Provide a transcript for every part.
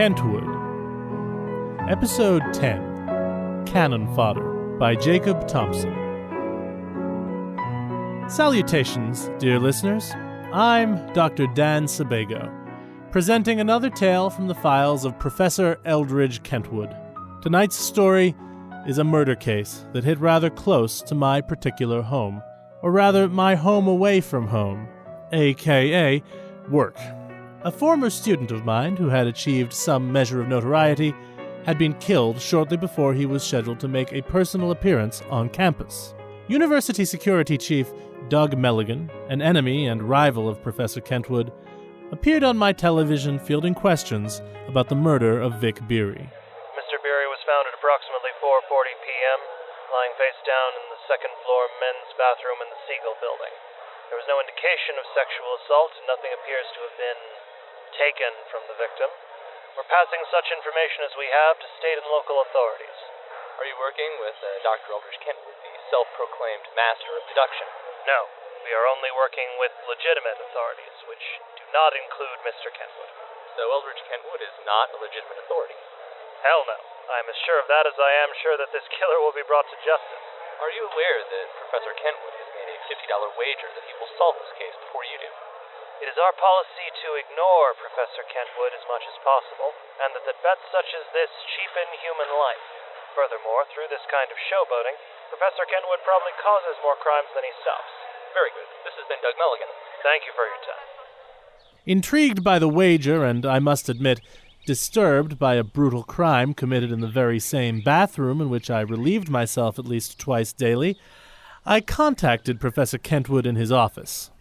Kentwood. Episode 10, Canon Fodder, by Jacob Thompson. Salutations, dear listeners. I'm Dr. Dan Sebago, presenting another tale from the files of Professor Elderedge Kentwood. Tonight's story is a murder case that hit rather close to my particular home, or rather my home away from home, aka work. A former student of mine who had achieved some measure of notoriety had been killed shortly before he was scheduled to make a personal appearance on campus. University Security Chief Doug Melligan, an enemy and rival of Professor Kentwood, appeared on my television fielding questions about the murder of Vic Beery. Mr. Beery was found at approximately 4:40 p.m., lying face down in the second-floor men's bathroom in the Seagull building. There was no indication of sexual assault, and nothing appears to have been taken from the victim. We're passing such information as we have to state and local authorities. Are you working with Dr. Elderedge Kentwood, the self-proclaimed master of deduction? No, we are only working with legitimate authorities, which do not include Mr. Kentwood. So Elderedge Kentwood is not a legitimate authority? Hell no. I'm as sure of that as I am sure that this killer will be brought to justice. Are you aware that Professor Kentwood has made a $50 wager that he will solve this case before you do? It is our policy to ignore Professor Kentwood as much as possible, and that bets such as this cheapen human life. Furthermore, through this kind of showboating, Professor Kentwood probably causes more crimes than he stops. Very good. This has been Doug Melligan. Thank you for your time. Intrigued by the wager, and I must admit, disturbed by a brutal crime committed in the very same bathroom in which I relieved myself at least twice daily, I contacted Professor Kentwood in his office.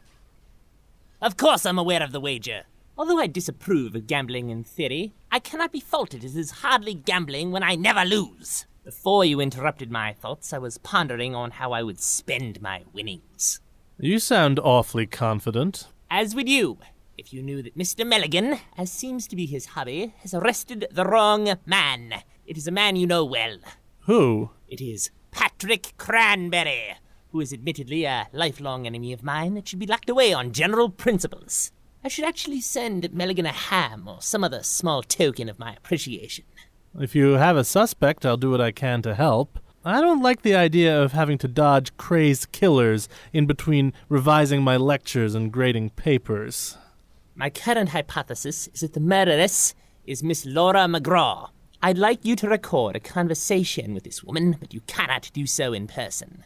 Of course I'm aware of the wager. Although I disapprove of gambling in theory, I cannot be faulted as it is hardly gambling when I never lose. Before you interrupted my thoughts, I was pondering on how I would spend my winnings. You sound awfully confident. As would you, if you knew that Mr. Melligan, as seems to be his hobby, has arrested the wrong man. It is a man you know well. Who? It is Patrick Cranberry, who is admittedly a lifelong enemy of mine that should be locked away on general principles. I should actually send Melligan a ham or some other small token of my appreciation. If you have a suspect, I'll do what I can to help. I don't like the idea of having to dodge crazed killers in between revising my lectures and grading papers. My current hypothesis is that the murderess is Miss Laura McGraw. I'd like you to record a conversation with this woman, but you cannot do so in person.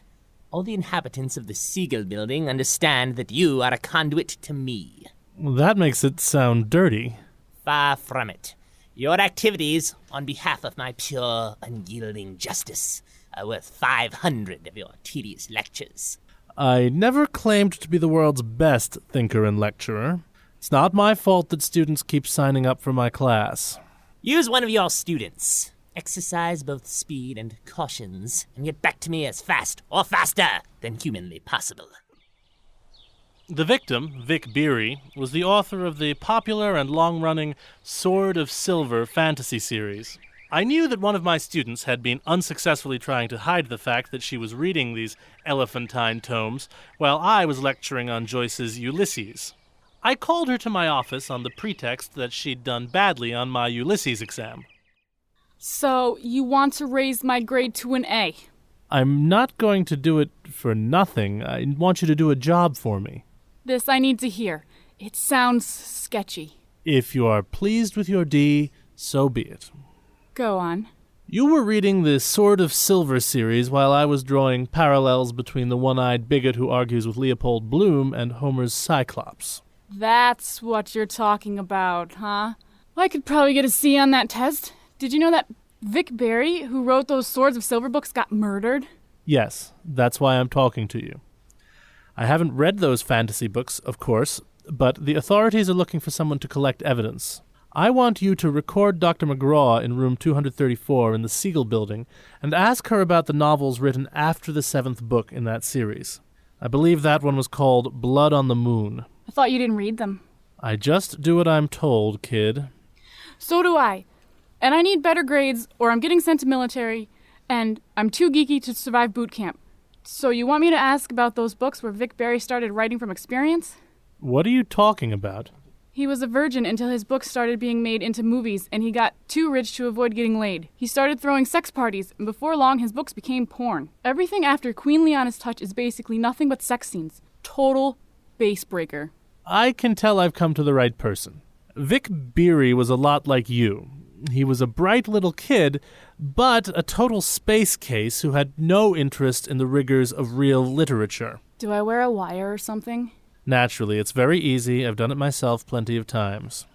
All the inhabitants of the Seagull building understand that you are a conduit to me. That makes it sound dirty. Far from it. Your activities, on behalf of my pure, unyielding justice, are worth 500 of your tedious lectures. I never claimed to be the world's best thinker and lecturer. It's not my fault that students keep signing up for my class. Use one of your students. Exercise both speed and cautions, and get back to me as fast or faster than humanly possible. The victim, Vic Beery, was the author of the popular and long-running Sword of Silver fantasy series. I knew that one of my students had been unsuccessfully trying to hide the fact that she was reading these elephantine tomes while I was lecturing on Joyce's Ulysses. I called her to my office on the pretext that she'd done badly on my Ulysses exam. So, you want to raise my grade to an A? I'm not going to do it for nothing. I want you to do a job for me. This I need to hear. It sounds sketchy. If you are pleased with your D, so be it. Go on. You were reading the Sword of Silver series while I was drawing parallels between the one-eyed bigot who argues with Leopold Bloom and Homer's Cyclops. That's what you're talking about, huh? Well, I could probably get a C on that test. Did you know that Vic Beery, who wrote those Swords of Silver books, got murdered? Yes, that's why I'm talking to you. I haven't read those fantasy books, of course, but the authorities are looking for someone to collect evidence. I want you to record Dr. McGraw in room 234 in the Seagull building and ask her about the novels written after the 7th book in that series. I believe that one was called Blood on the Moon. I thought you didn't read them. I just do what I'm told, kid. So do I. And I need better grades, or I'm getting sent to military, and I'm too geeky to survive boot camp. So you want me to ask about those books where Vic Beery started writing from experience? What are you talking about? He was a virgin until his books started being made into movies, and he got too rich to avoid getting laid. He started throwing sex parties, and before long his books became porn. Everything after Queen Liana's Touch is basically nothing but sex scenes. Total base breaker. I can tell I've come to the right person. Vic Beery was a lot like you. He was a bright little kid, but a total space case who had no interest in the rigors of real literature. Do I wear a wire or something? Naturally, it's very easy. I've done it myself plenty of times.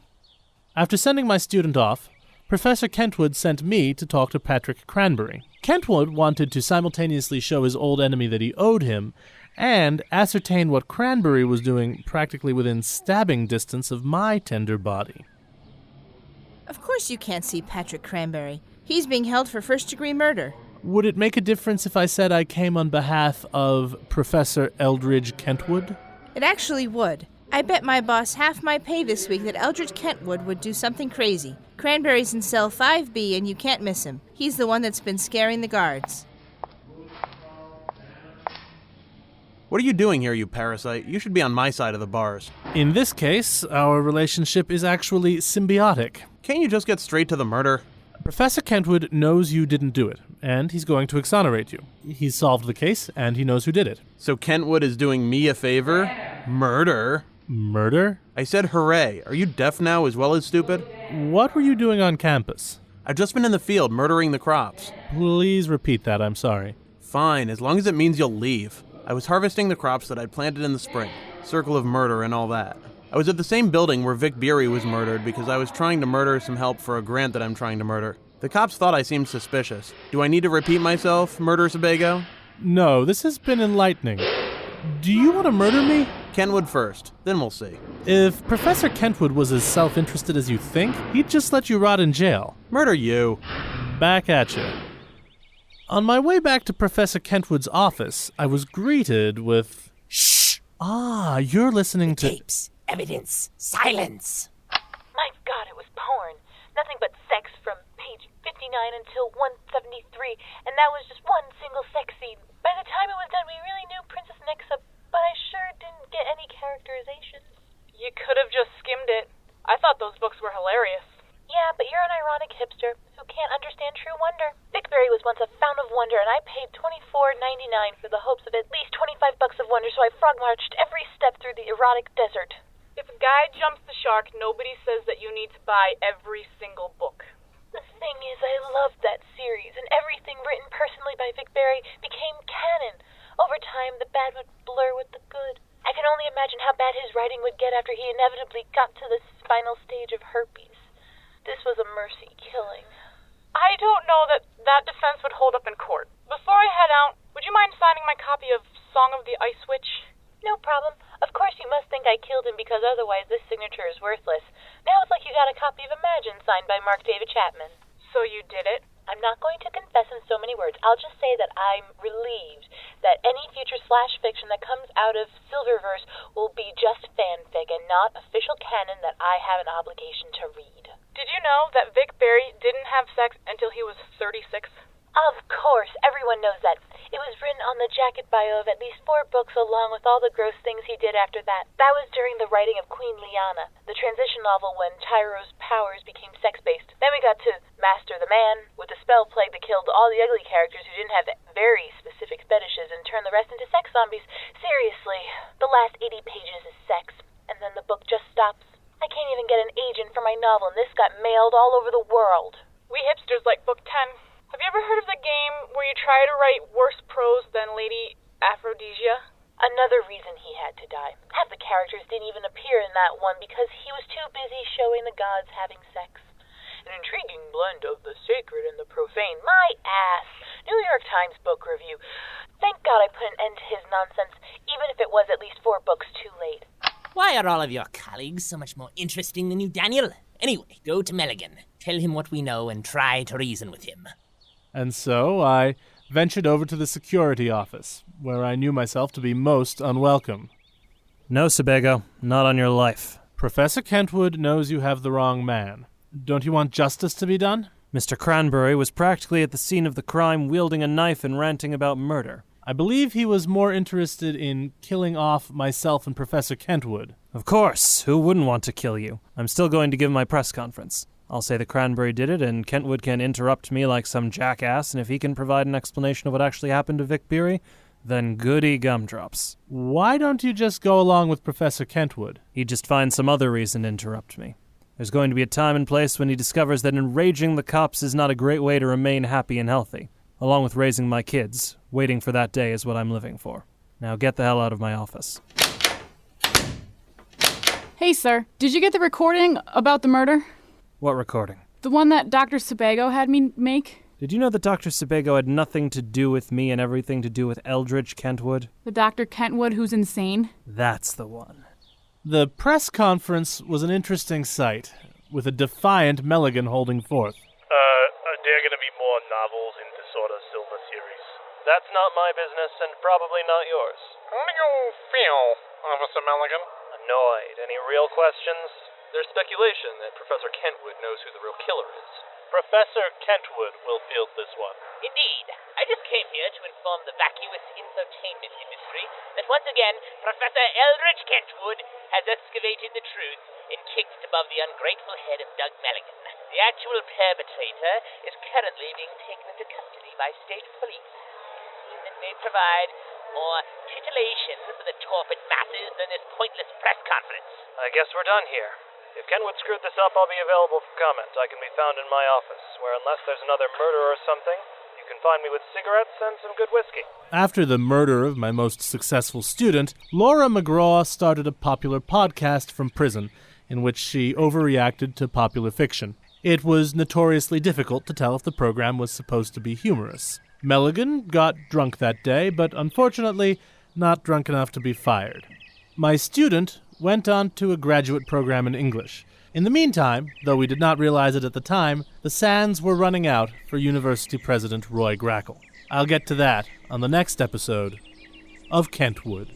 After sending my student off, Professor Kentwood sent me to talk to Patrick Cranberry. Kentwood wanted to simultaneously show his old enemy that he owed him and ascertain what Cranberry was doing practically within stabbing distance of my tender body. Of course you can't see Patrick Cranberry. He's being held for first-degree murder. Would it make a difference if I said I came on behalf of Professor Elderedge Kentwood? It actually would. I bet my boss half my pay this week that Elderedge Kentwood would do something crazy. Cranberry's in cell 5B and you can't miss him. He's the one that's been scaring the guards. What are you doing here, you parasite? You should be on my side of the bars. In this case, our relationship is actually symbiotic. Can't you just get straight to the murder? Professor Kentwood knows you didn't do it, and he's going to exonerate you. He's solved the case, and he knows who did it. So Kentwood is doing me a favor? Murder? Murder? I said hooray. Are you deaf now as well as stupid? What were you doing on campus? I've just been in the field murdering the crops. Please repeat that, I'm sorry. Fine, as long as it means you'll leave. I was harvesting the crops that I'd planted in the spring. Circle of murder and all that. I was at the same building where Vic Beery was murdered because I was trying to murder some help for a grant that I'm trying to murder. The cops thought I seemed suspicious. Do I need to repeat myself, Murder Sebago? No, this has been enlightening. Do you want to murder me? Kentwood first, then we'll see. If Professor Kentwood was as self-interested as you think, he'd just let you rot in jail. Murder you. Back at you. On my way back to Professor Kentwood's office, I was greeted with... Shh! Ah, you're listening to... Tapes, evidence, silence! My God, it was porn. Nothing but sex from page 59 until 173, and that was just one single sex scene. By the time it was done, we really knew Princess Nexa, but I sure didn't get any characterizations. You could have just skimmed it. I thought those books were hilarious. Yeah, but you're an ironic hipster who can't understand true wonder. Vickberry was once a fountain of wonder, and I paid $24.99 for the hopes of at least $25 of wonder, so I frog-marched every step through the erotic desert. If a guy jumps the shark, nobody says that you need to buy every single book. The thing is, I loved that series, and everything written personally by Vickberry became canon. Over time, the bad would blur with the good. I can only imagine how bad his writing would get after he inevitably got to the final stage of herpes. This was a mercy killing. I don't know that that defense would hold up in court. Before I head out, would you mind signing my copy of Song of the Ice Witch? No problem. Of course you must think I killed him because otherwise this signature is worthless. Now it's like you got a copy of Imagine signed by Mark David Chapman. So you did it? I'm not going to confess in so many words. I'll just say that I'm relieved that any future slash fiction that comes out of Silververse will be just fanfic and not official canon that I have an obligation to read. Did you know that Vickberry didn't have sex until he was 36? Of course, everyone knows that. It was written on the jacket bio of at least 4 books along with all the gross things he did after that. That was during the writing of Queen Liana, the transition novel when Tyro's powers became sex-based. Then we got to Master the Man, with the spell plague that killed all the ugly characters who didn't have very specific fetishes and turned the rest into sex zombies. Seriously, the last 80 pages is sex, and then the book just stops. I can't even get an agent for my novel, and this got mailed all over the world. We hipsters like book 10. Have you ever heard of the game where you try to write worse prose than Lady Aphrodisia? Another reason he had to die. Half the characters didn't even appear in that one because he was too busy showing the gods having sex. An intriguing blend of the sacred and the profane. My ass! New York Times book review. Thank God I put an end to his nonsense, even if it was at least 4 books too late. Why are all of your colleagues so much more interesting than you, Daniel? Anyway, go to Melligan. Tell him what we know and try to reason with him. And so I ventured over to the security office, where I knew myself to be most unwelcome. No, Sebago, not on your life. Professor Kentwood knows you have the wrong man. Don't you want justice to be done? Mr. Cranberry was practically at the scene of the crime wielding a knife and ranting about murder. I believe he was more interested in killing off myself and Professor Kentwood. Of course, who wouldn't want to kill you? I'm still going to give my press conference. I'll say the Cranberry did it, and Kentwood can interrupt me like some jackass, and if he can provide an explanation of what actually happened to Vic Beery, then goody gumdrops. Why don't you just go along with Professor Kentwood? He'd just find some other reason to interrupt me. There's going to be a time and place when he discovers that enraging the cops is not a great way to remain happy and healthy. Along with raising my kids, waiting for that day is what I'm living for. Now get the hell out of my office. Hey, sir, did you get the recording about the murder? What recording? The one that Dr. Sebago had me make? Did you know that Dr. Sebago had nothing to do with me and everything to do with Elderedge Kentwood? The Dr. Kentwood who's insane? That's the one. The press conference was an interesting sight, with a defiant Melligan holding forth. Are there going to be more novels in the sort of Silver series? That's not my business, and probably not yours. How do you feel, Officer Melligan? Annoyed. Any real questions? There's speculation that Professor Kentwood knows who the real killer is. Professor Kentwood will field this one. Indeed. I just came here to inform the vacuous infotainment industry that once again Professor Eldredge Kentwood has excavated the truth and kicked above the ungrateful head of Doug Melligan. The actual perpetrator is currently being taken into custody by state police. That may provide more titillation for the torpid masses than this pointless press conference. I guess we're done here. If Kentwood screwed this up, I'll be available for comment. I can be found in my office, where unless there's another murder or something, you can find me with cigarettes and some good whiskey. After the murder of my most successful student, Laura McGraw started a popular podcast from prison, in which she overreacted to popular fiction. It was notoriously difficult to tell if the program was supposed to be humorous. Melligan got drunk that day, but unfortunately not drunk enough to be fired. My student went on to a graduate program in English. In the meantime, though we did not realize it at the time, the sands were running out for University President Roy Grackle. I'll get to that on the next episode of Kentwood.